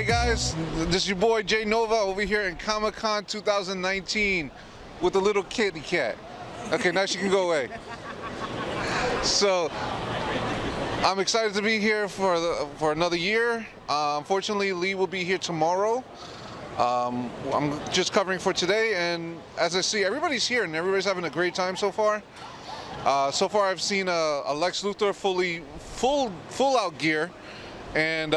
Hey guys, this is your boy Jay Nova over here in Comic-Con 2019 with a little kitty cat. Okay, now she can go away. So, I'm excited to be here for another year. Unfortunately, Lee will be here tomorrow. I'm just covering for today, and as I see, everybody's here and everybody's having a great time so far. So far, I've seen a Lex Luthor full out gear, and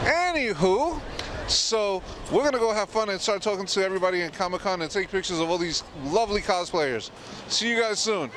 anywho, so we're gonna go have fun and start talking to everybody in Comic-Con and take pictures of all these lovely cosplayers. See you guys soon.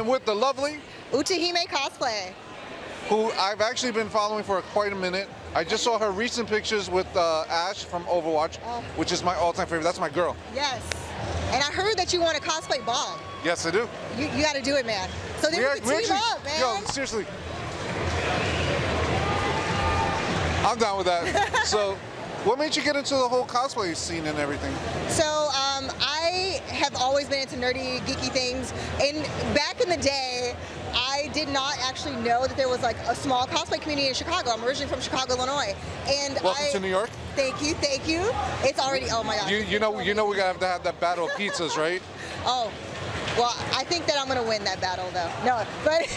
With the lovely Utahime Cosplay, who I've actually been following for quite a minute. I just saw her recent pictures with Ash from Overwatch, which is my all-time favorite. That's my girl. Yes. And I heard that you want to cosplay Bob. Yes, I do. You got to do it, man. So then we can team up, man. Yo, seriously. I'm down with that. So, what made you get into the whole cosplay scene and everything? So, I have always been into nerdy, geeky things. And back in the day, I did not actually know that there was like a small cosplay community in Chicago. I'm originally from Chicago, Illinois. And welcome to New York. Thank you, thank you. It's already, oh my gosh. You know we're gonna have to have that battle of pizzas, right? Oh, well, I think that I'm gonna win that battle though. No, but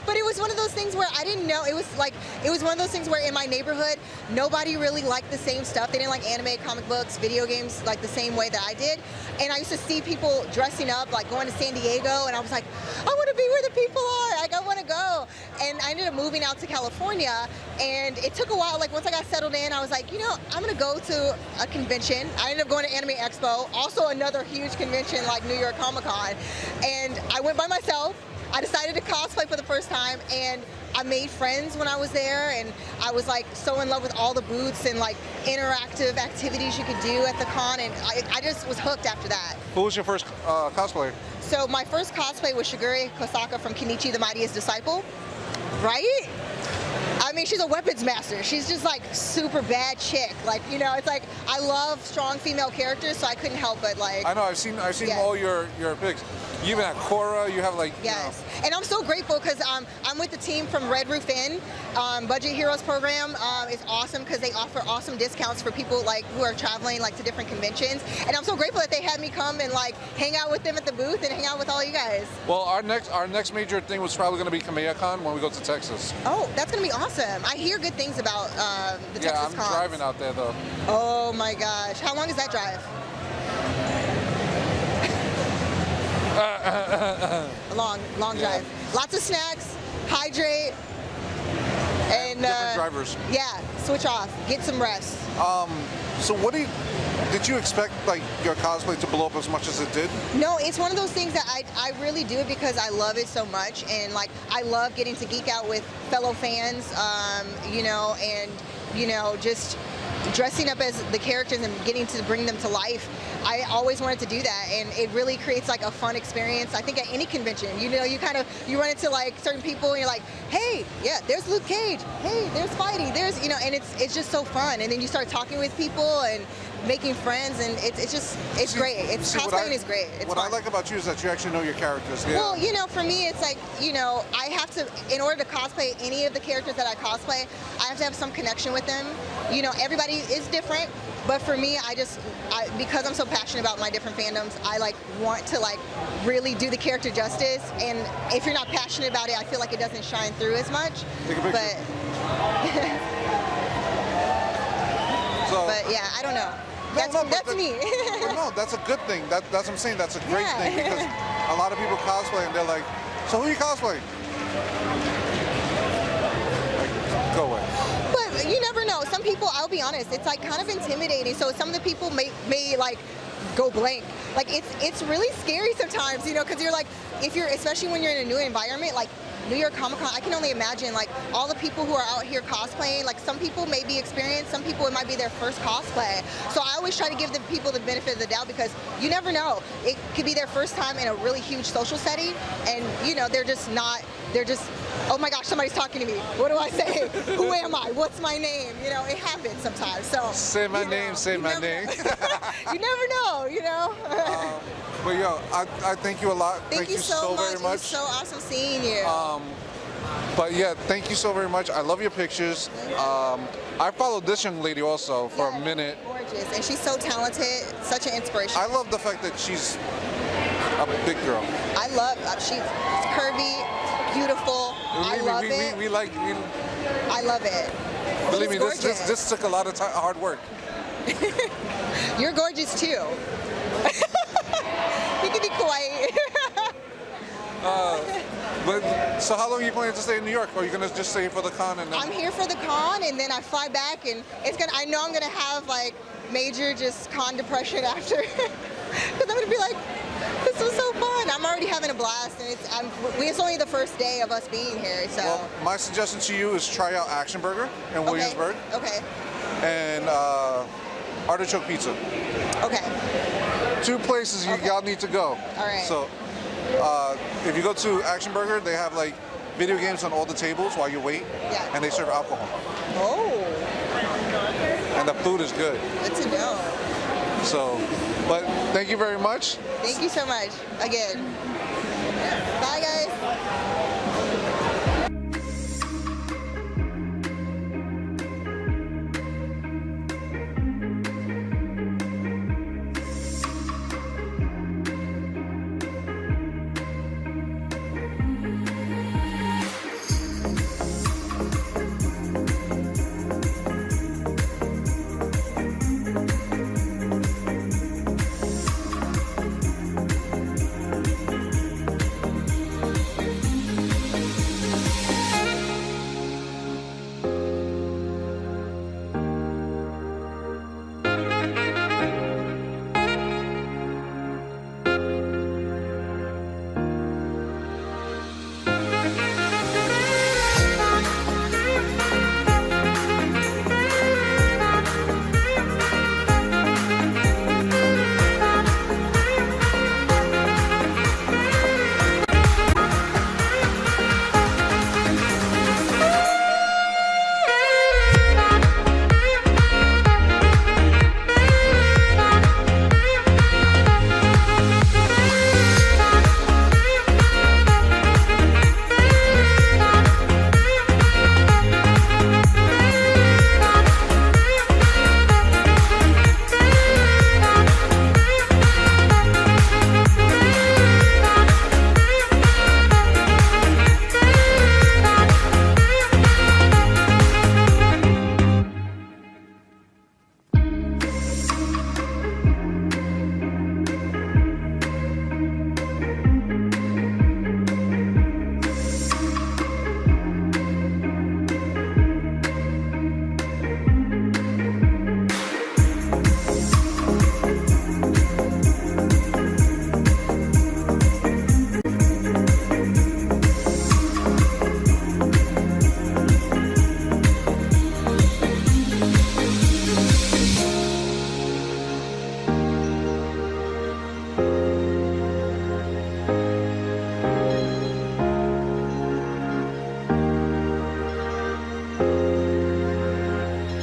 but it was one of those things where I didn't know. It was one of those things where in my neighborhood, nobody really liked the same stuff. They didn't like anime, comic books, video games like the same way that I did. And I used to see people dressing up, like going to San Diego, and I was like, I want to be where the people are. Like, I want to go. And I ended up moving out to California, and it took a while. Like, once I got settled in, I was like, you know, I'm going to go to a convention. I ended up going to Anime Expo, also another huge convention like New York Comic Con. And I went by myself. I decided to cosplay for the first time, and I made friends when I was there, and I was like so in love with all the booths and like interactive activities you could do at the con, and I just was hooked after that. Who was your first cosplayer? So my first cosplay was Shigure Kosaka from Kenichi the Mightiest Disciple, right? I mean, she's a weapons master. She's just like super bad chick. Like, you know, it's like I love strong female characters, so I couldn't help but like. I know. I've seen all your pics. You even have Cora. You have like. Yes, and I'm so grateful because I'm with the team from Red Roof Inn. Budget Heroes program is awesome because they offer awesome discounts for people like who are traveling like to different conventions. And I'm so grateful that they had me come and like hang out with them at the booth and hang out with all you guys. Well, our next major thing was probably going to be KameyaCon when we go to Texas. Oh, that's gonna be awesome. I hear good things about the Texas I'm cons. driving out there though. Oh my gosh, how long is that drive? A long drive. Lots of snacks, hydrate, and different drivers. Yeah, switch off, get some rest. So did you expect like your cosplay to blow up as much as it did? No, it's one of those things that I really do it because I love it so much, and like I love getting to geek out with fellow fans, you know, and you know, just dressing up as the characters and getting to bring them to life. I always wanted to do that, and it really creates like a fun experience. I think at any convention, you know, you run into like certain people and you're like, hey, yeah, there's Luke Cage, hey, there's Spidey, there's, you know, and it's just so fun. And then you start talking with people and making friends, and it's great. Cosplaying is great. It's what fun. I like about you is that you actually know your characters. Yeah. Well, you know, for me, it's like, you know, I have to, in order to cosplay any of the characters that I cosplay, I have to have some connection with them. You know, everybody is different, but for me, because I'm so passionate about my different fandoms, I like want to like really do the character justice. And if you're not passionate about it, I feel like it doesn't shine through as much. Take a picture. But yeah, I don't know. That's me. But no, that's a good thing. That's what I'm saying. That's a great thing because a lot of people cosplay and they're like, so who you cosplay? Like, go away. But you never know. Some people, I'll be honest, it's like kind of intimidating. So some of the people may like go blank. Like it's really scary sometimes, you know, because you're like, especially when you're in a new environment, like New York Comic Con, I can only imagine like all the people who are out here cosplaying. Like some people may be experienced, some people it might be their first cosplay. So I always try to give the people the benefit of the doubt because you never know. It could be their first time in a really huge social setting, and you know they're just, oh my gosh, somebody's talking to me. What do I say? Who am I? What's my name? You know, it happens sometimes. So say my name. You never know, you know. But yo, I thank you a lot. Thank you so much. Very much. It was so awesome seeing you. But yeah, thank you so very much. I love your pictures. I followed this young lady also for a minute. Gorgeous, and she's so talented, such an inspiration. I love the fact that she's a big girl. I love, she's curvy, beautiful. I love it. I love it. Believe me, this took a lot of hard work. You're gorgeous too. You can be quiet. But so how long are you planning to stay in New York? Or are you gonna just stay for the con and then? I'm here for the con, and then I fly back, and I know I'm gonna have like major just con depression after, because I'm gonna be like, this was so fun. I'm already having a blast, and it's only the first day of us being here. So. Well, my suggestion to you is try out Action Burger in Williamsburg. Okay. And Artichoke Pizza. Okay. 2 places y'all need to go. All right. So, if you go to Action Burger, they have like video games on all the tables while you wait. Yeah. And they serve alcohol. Oh. And the food is good. Good to know. So, but thank you very much. Thank you so much. Again. Bye, guys.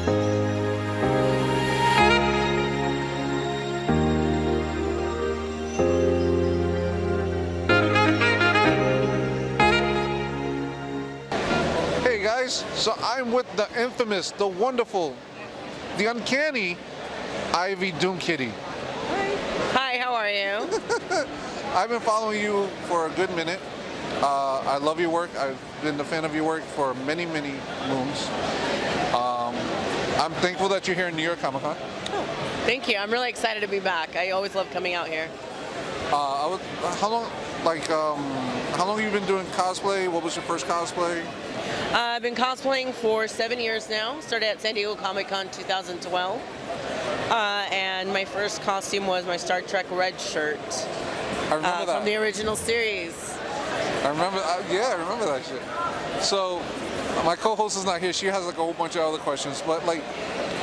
Hey guys, so I'm with the infamous, the wonderful, the uncanny Ivy DoomKitty. Hi, how are you? I've been following you for a good minute. I love your work. I've been a fan of your work for many, many moons. I'm thankful that you're here in New York Comic Con. Thank you. I'm really excited to be back. I always love coming out here. How long have you been doing cosplay? What was your first cosplay? I've been cosplaying for 7 years now. Started at San Diego Comic Con 2012. And my first costume was my Star Trek red shirt I remember that. from the original series. I remember, yeah, I remember that shit. So, my co-host is not here. She has like a whole bunch of other questions. But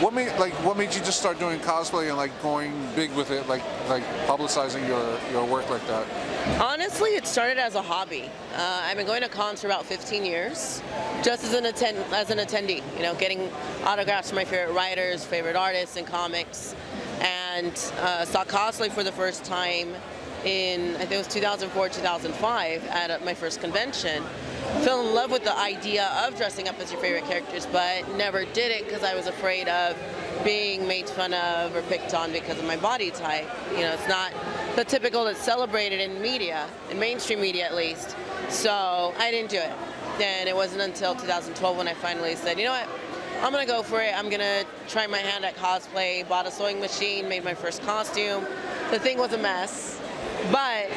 what made you just start doing cosplay and like going big with it, like publicizing your work like that? Honestly, it started as a hobby. I've been going to cons for about 15 years, just as an attendee. You know, getting autographs from my favorite writers, favorite artists, and comics. And saw cosplay for the first time in, I think it was 2004, 2005 at my first convention. Fell in love with the idea of dressing up as your favorite characters, but never did it because I was afraid of being made fun of or picked on because of my body type. You know, it's not the typical that's celebrated in media, in mainstream media at least. So I didn't do it. Then it wasn't until 2012 when I finally said, you know what, I'm gonna go for it. I'm gonna try my hand at cosplay. Bought a sewing machine, made my first costume. The thing was a mess, but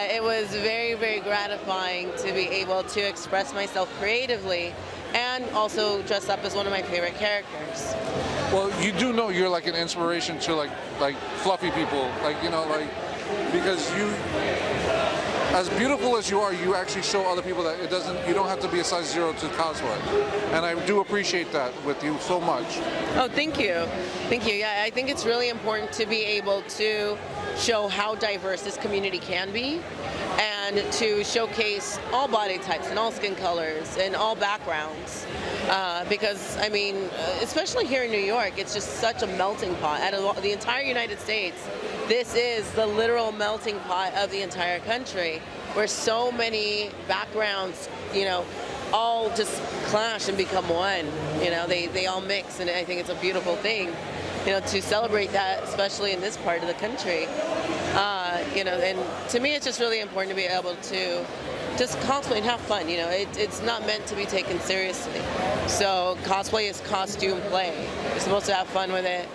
it was very, very gratifying to be able to express myself creatively and also dress up as one of my favorite characters. Well, you do know you're like an inspiration to like fluffy people, because you, as beautiful as you are, you actually show other people that you don't have to be a size 0 to cosplay. And I do appreciate that with you so much. Oh, thank you. Thank you. Yeah, I think it's really important to be able to show how diverse this community can be and to showcase all body types and all skin colors and all backgrounds. Because, I mean, especially here in New York, it's just such a melting pot. Out of the entire United States, this is the literal melting pot of the entire country, where so many backgrounds, you know, all just clash and become one. You know, they all mix, and I think it's a beautiful thing, you know, to celebrate that, especially in this part of the country. You know, and to me, it's just really important to be able to just cosplay and have fun. You know, it's not meant to be taken seriously. So cosplay is costume play. You're supposed to have fun with it.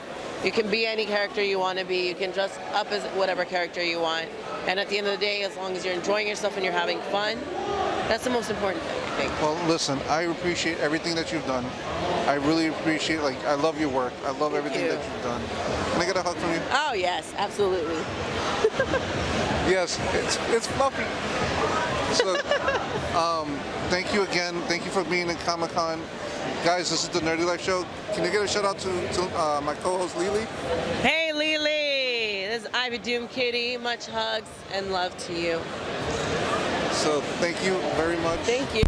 You can be any character you want to be. You can dress up as whatever character you want. And at the end of the day, as long as you're enjoying yourself and you're having fun, that's the most important thing, I think. Well, listen, I appreciate everything that you've done. I really appreciate, I love your work. I love everything that you've done. Can I get a hug from you? Oh, yes, absolutely. Yes, it's fluffy. So, thank you again. Thank you for being at Comic-Con. Guys, this is the Nerdy Life Show. Can you get a shout out to my co-host, Lily? Hey, Lily! This is Ivy DoomKitty. Much hugs and love to you. So, thank you very much. Thank you.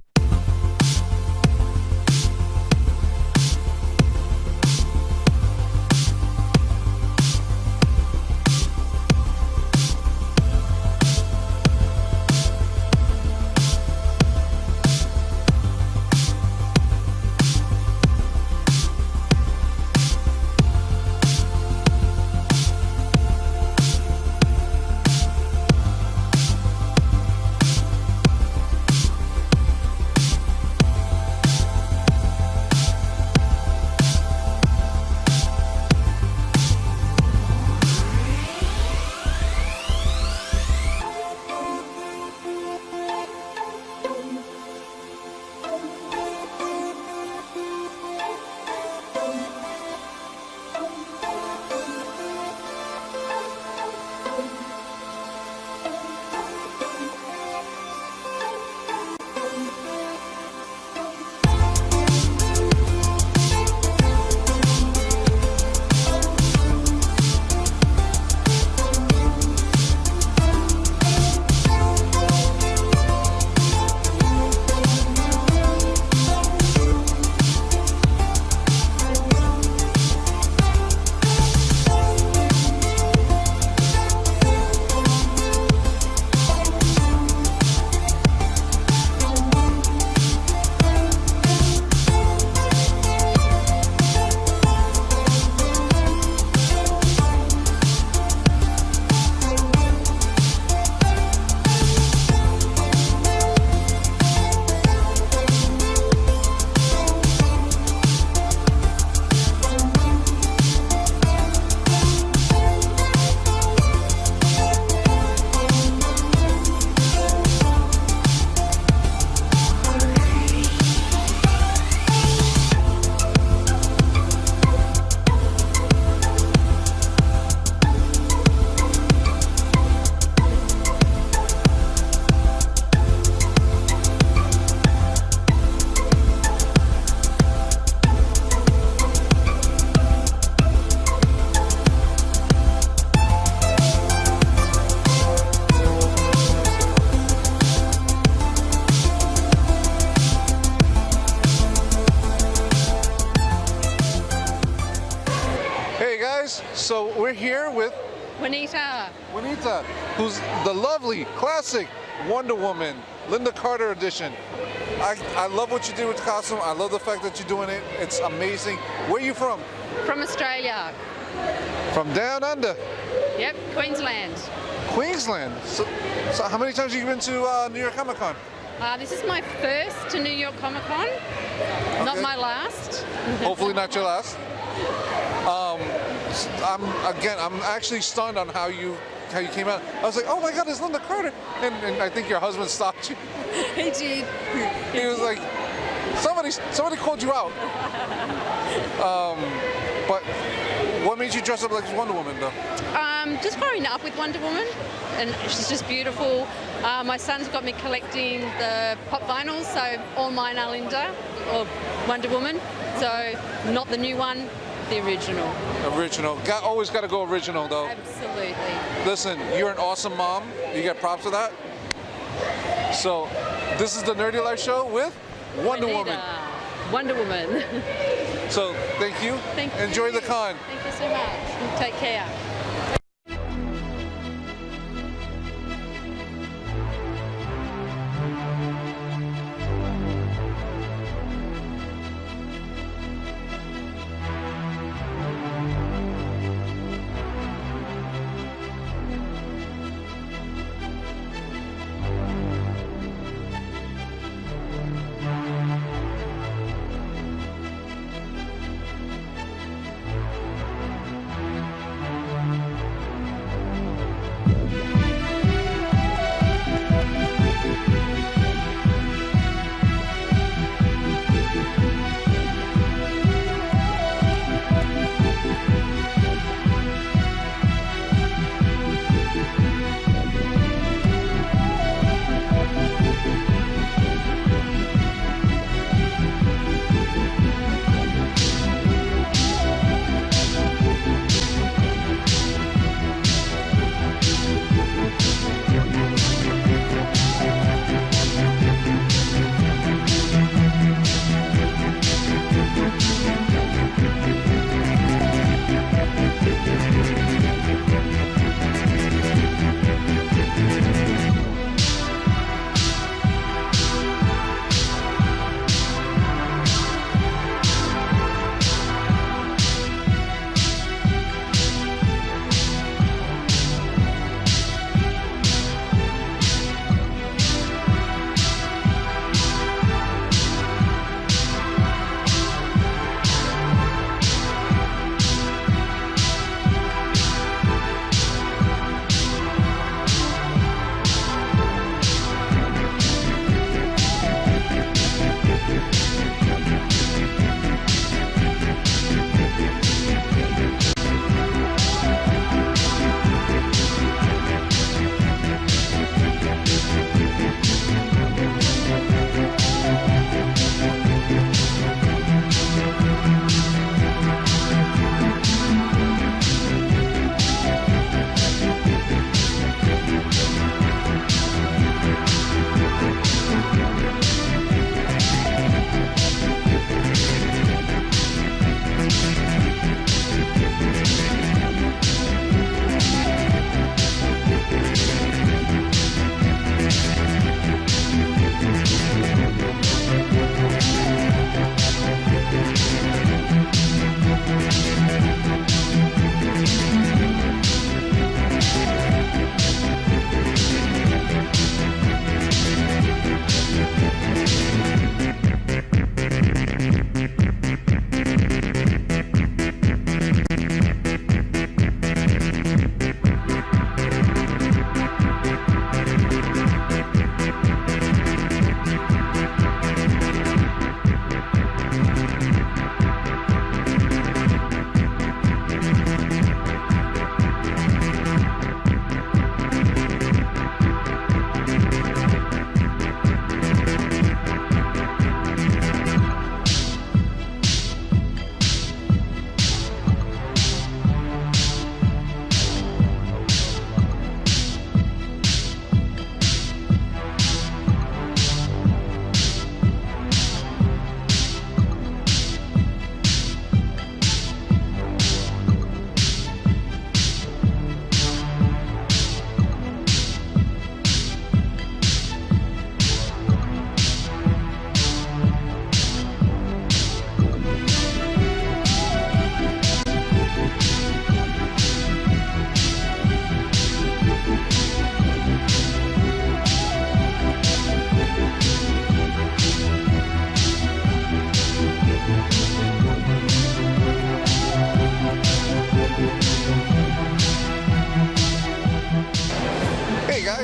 guys. So we're here with Juanita. Juanita, who's the lovely, classic Wonder Woman, Linda Carter edition. I love what you do with the costume. I love the fact that you're doing it. It's amazing. Where are you from? From Australia. From down under. Yep, Queensland. Queensland. So how many times have you been to New York Comic Con? This is my first to New York Comic Con. Not my last. Hopefully not your last. I'm actually stunned on how you came out. I was like, oh my God, it's Linda Carter, and I think your husband stopped you. He did. He was like, somebody called you out. But what made you dress up like Wonder Woman, though? Just growing up with Wonder Woman, and she's just beautiful. My son's got me collecting the pop vinyls, so all mine are Linda or Wonder Woman. So not the new one, the original. Original. Always got to go original, though. Absolutely. Listen, you're an awesome mom. You get props for that. So, this is the Nerdy Life Show with Wonder Woman. Wonder Woman. So, thank you. Thank you. Enjoy the con. Thank you so much. Take care.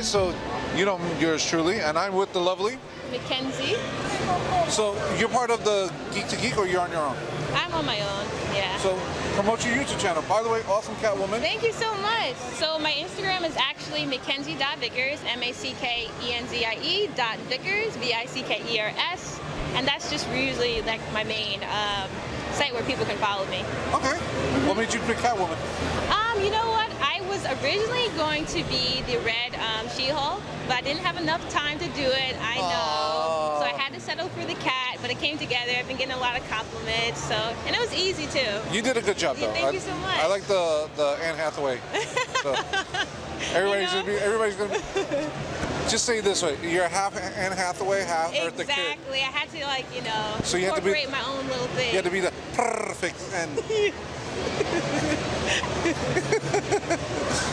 so you know yours truly, and I'm with the lovely Mackenzie. So you're part of the Geek to Geek, or you're on your own? I'm on my own, yeah. So promote your YouTube channel. By the way, awesome Catwoman. Thank you so much. So my Instagram is actually Mackenzie.Vickers, MACKENZIE.Vickers, VICKERS, and that's just usually like my main site where people can follow me. Okay. What made you pick Catwoman? You know what? I was originally going to be the red She-Hulk, but I didn't have enough time to do it. I know. So I had to settle for the cat, but it came together. I've been getting a lot of compliments, and it was easy too. You did a good job, though. Thank you so much. I like the Anne Hathaway. So everybody's gonna be. Just say it this way: you're half Anne Hathaway, half Eartha Kitt. Exactly. I had to So you had to be incorporate my own little thing. You had to be the perfect end.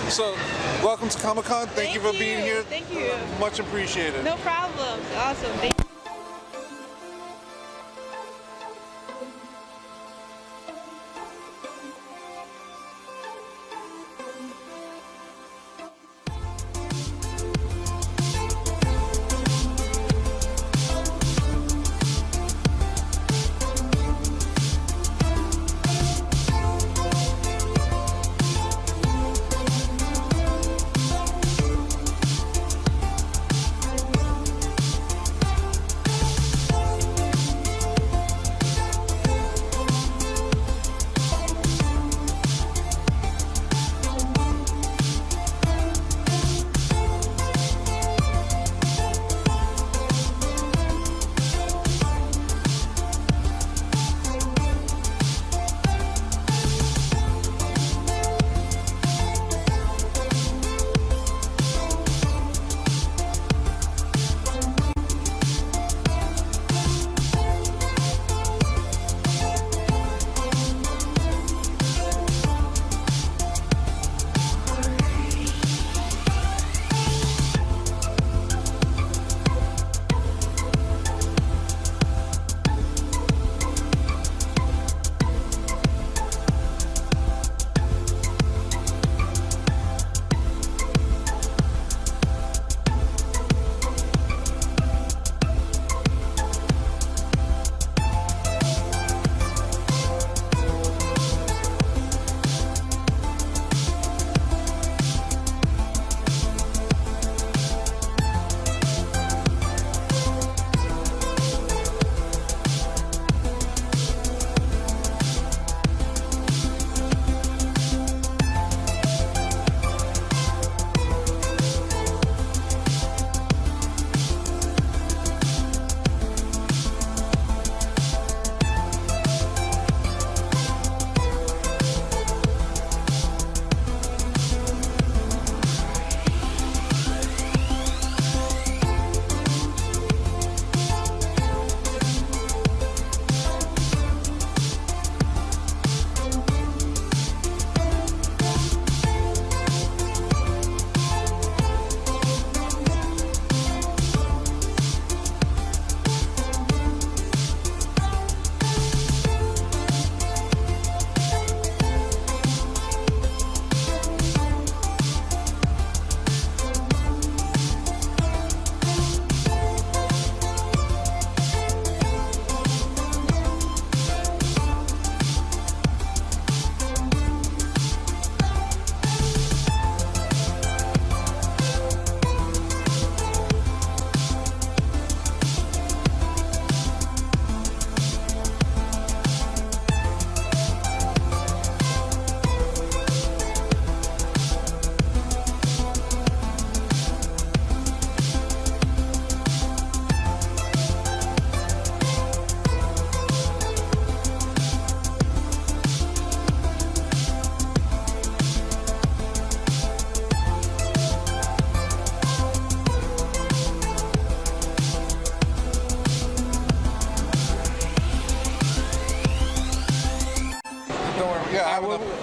So, welcome to Comic-Con. Thank you for being here. Thank you. Much appreciated. No problem. Awesome. Thank you.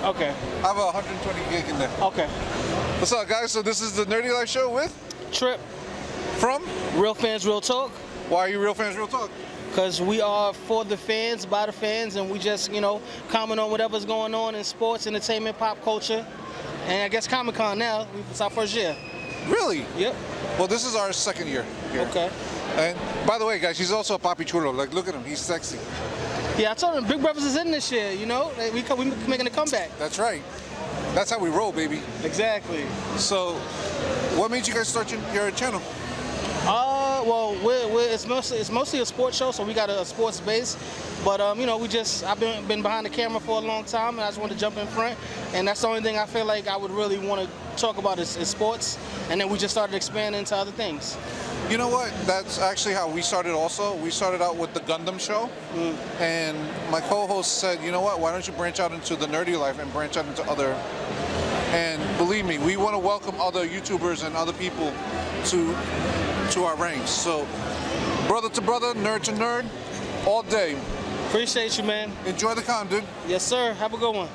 Okay. I have a 120 gig in there. Okay. What's up, guys? So this is the Nerdy Life Show with Trip. From Real Fans, Real Talk. Why are you Real Fans, Real Talk? Because we are for the fans, by the fans, and we just, comment on whatever's going on in sports, entertainment, pop culture. And I guess Comic-Con now, it's our first year. Really? Yep. Well, this is our second year here. Okay. And by the way, guys, he's also a papi chulo. Like, look at him. He's sexy. Yeah, I told him Big Brothers is in this shit, you know? We making a comeback. That's right. That's how we roll, baby. Exactly. So, what made you guys start your channel? Well, it's mostly a sports show, so we got a sports base. But you know, I've been behind the camera for a long time, and I just want to jump in front. And that's the only thing I feel like I would really want to talk about is sports. And then we just started expanding into other things. You know what? That's actually how we started also. We started out with the Gundam show. And my co-host said, you know what? Why don't you branch out into the nerdy life and branch out into other... And believe me, we want to welcome other YouTubers and other people to our ranks. So, brother to brother, nerd to nerd, all day. Appreciate you, man. Enjoy the con, dude. Yes, sir. Have a good one.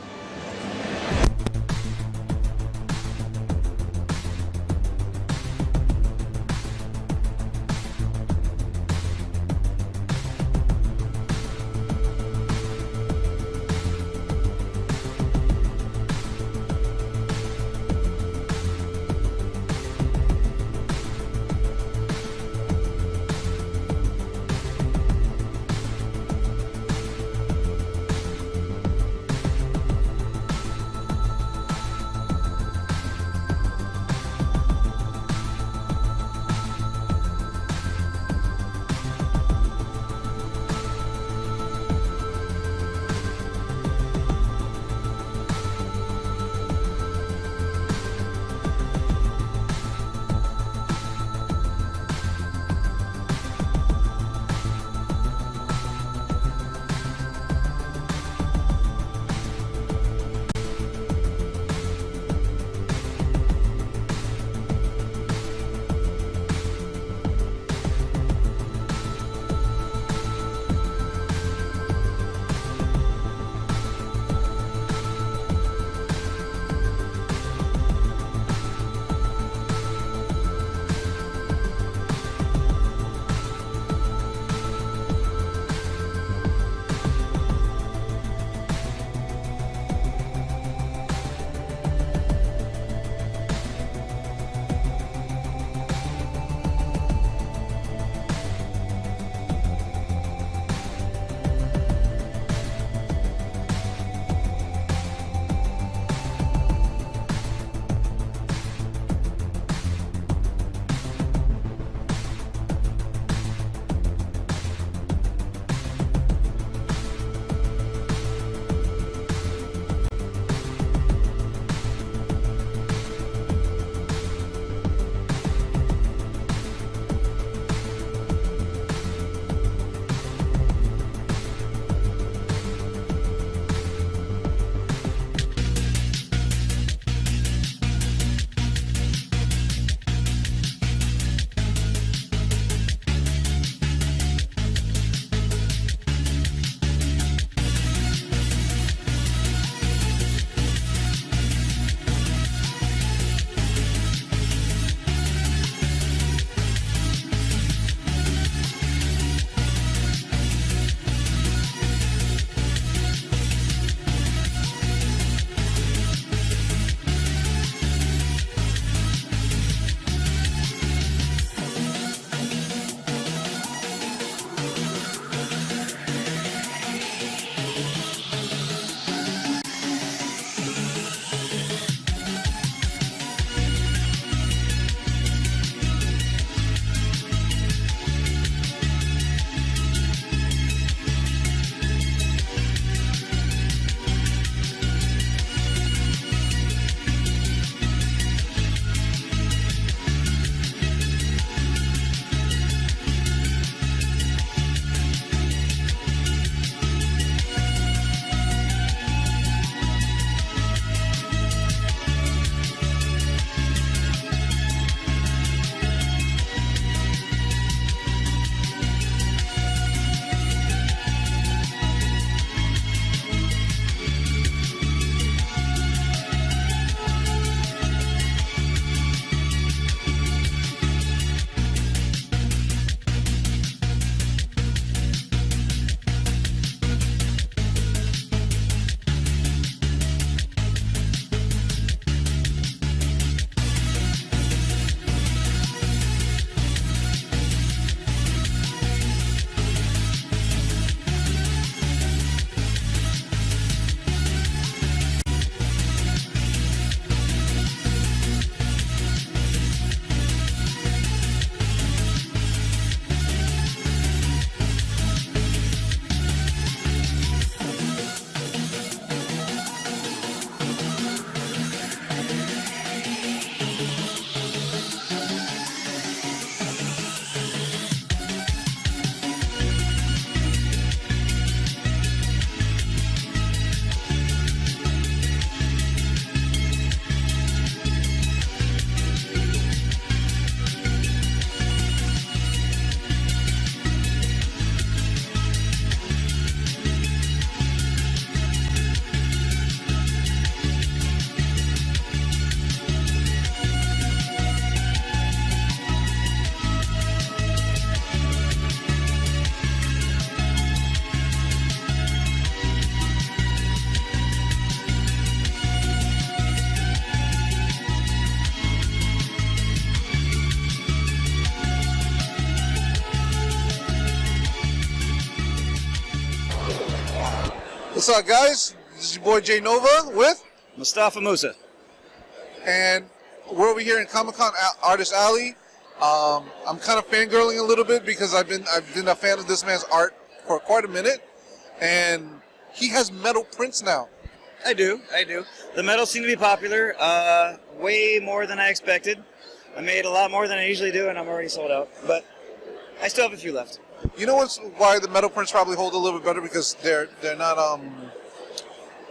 What's up, guys? This is your boy Jay Nova with Mostafa Moussa. and we're over here in Comic-Con Artist Alley. I'm kind of fangirling a little bit because I've been a fan of this man's art for quite a minute, and he has metal prints now. I do. The metals seem to be popular, way more than I expected. I made a lot more than I usually do, and I'm already sold out. But I still have a few left. You know why the metal prints probably hold a little bit better, because they're not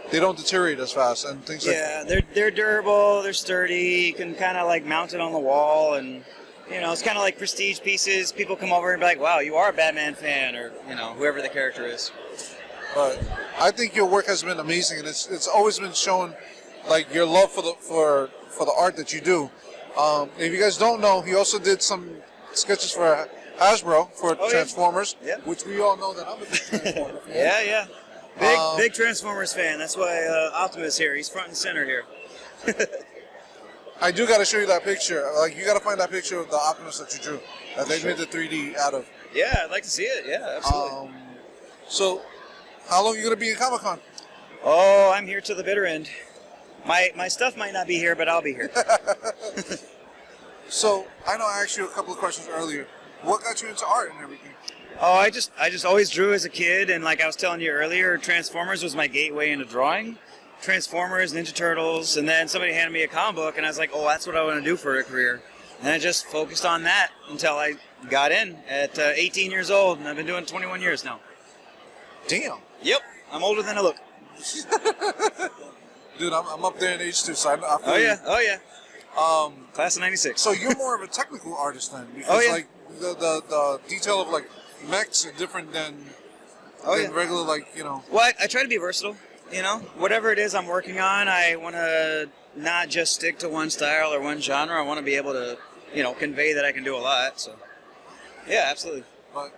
they don't deteriorate as fast and things like that. Yeah, they're durable, they're sturdy. You can kind of like mount it on the wall, and you know, it's kind of like prestige pieces. People come over and be like, "Wow, you are a Batman fan," or you know, whoever the character is. But I think your work has been amazing, and it's always been shown, like, your love for the art that you do. If you guys don't know, he also did some sketches for Hasbro for Transformers, which we all know that I'm a big Transformer fan. Yeah. Big Transformers fan. That's why Optimus here. He's front and center here. I do got to show you that picture. Like, you got to find that picture of the Optimus that you drew, that they made the 3D out of. Yeah, I'd like to see it. Yeah, absolutely. So, how long are you going to be in Comic-Con? Oh, I'm here to the bitter end. My stuff might not be here, but I'll be here. So, I know I asked you a couple of questions earlier. What got you into art and everything? Oh, I just always drew as a kid, and like I was telling you earlier, Transformers was my gateway into drawing. Transformers, Ninja Turtles, and then somebody handed me a comic book, and I was like, oh, that's what I want to do for a career. And I just focused on that until I got in at 18 years old, and I've been doing it 21 years now. Damn. Yep, I'm older than I look. Dude, I'm up there in age too, so I feel Oh yeah. you. Class of '96. So you're more of a technical artist then, because like the detail of like mechs are different than regular, like, you know. Well, I try to be versatile. You know, whatever it is I'm working on, I want to not just stick to one style or one genre. I want to be able to, you know, convey that I can do a lot. So, yeah, absolutely. But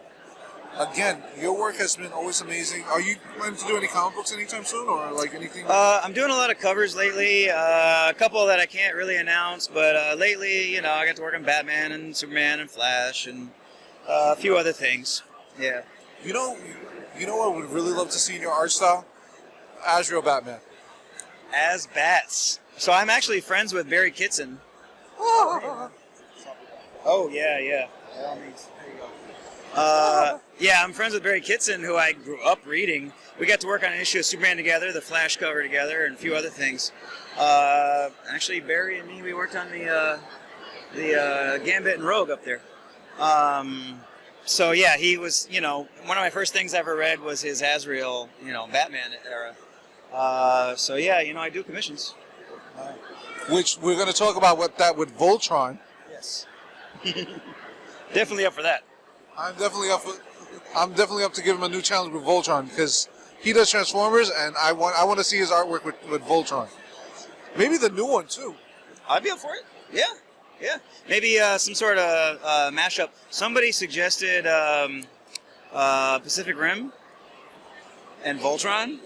again, your work has been always amazing. Are you planning to do any comic books anytime soon, or like anything? I'm doing a lot of covers lately. A couple that I can't really announce, but lately, you know, I got to work on Batman and Superman and Flash and a few other things. Yeah. You know what I would really love to see in your art style? Azrael Batman. As Bats. So I'm actually friends with Barry Kitson. Oh yeah. By all means. There you go. Yeah, I'm friends with Barry Kitson, who I grew up reading. We got to work on an issue of Superman together, the Flash cover together, and a few other things. Actually, Barry and me, we worked on the Gambit and Rogue up there. So yeah, he was, you know, one of my first things I ever read was his Azrael, you know, Batman era. So yeah, you know, I do commissions. Which we're going to talk about with Voltron. Yes. Definitely up for that. I'm definitely up to give him a new challenge with Voltron, because he does Transformers, and I want to see his artwork with Voltron. Maybe the new one too. I'd be up for it. Yeah. Maybe some sort of mashup. Somebody suggested Pacific Rim and Voltron.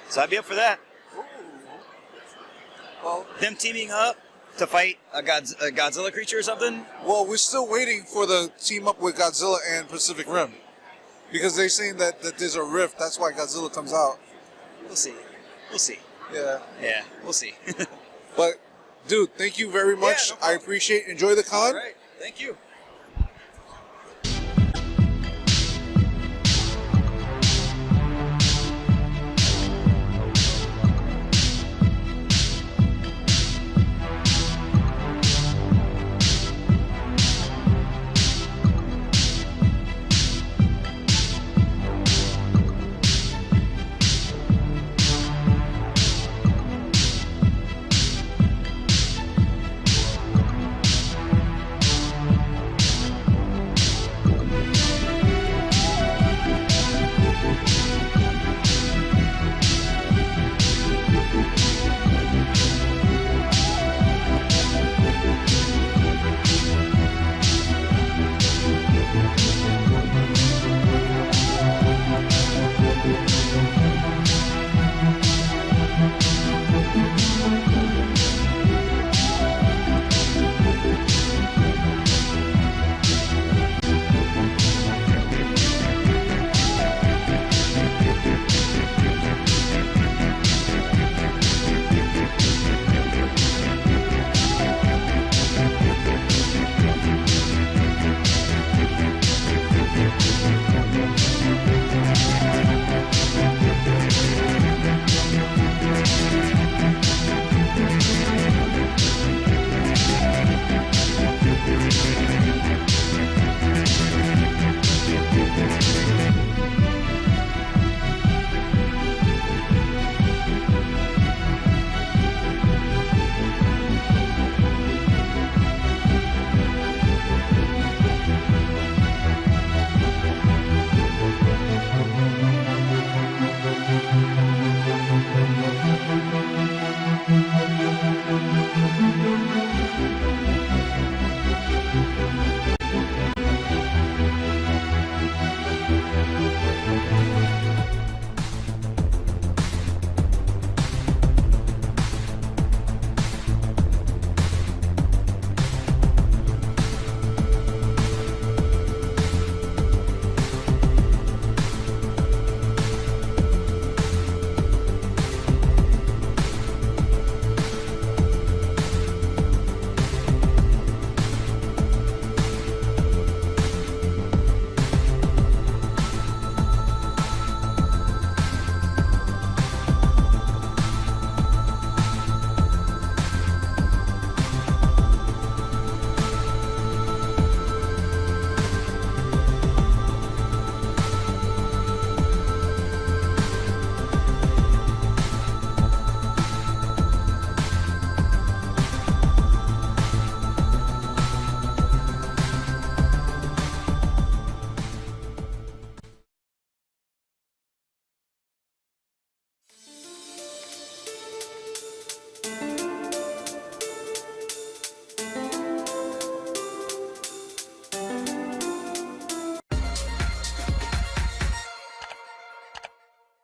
So I'd be up for that. Well, them teaming up to fight a Godzilla creature or something? Well, we're still waiting for the team up with Godzilla and Pacific Rim, because they're saying that there's a rift. That's why Godzilla comes out. We'll see. Yeah, we'll see. But, dude, thank you very much. Yeah, no problem. I appreciate it. Enjoy the con. All right. Thank you.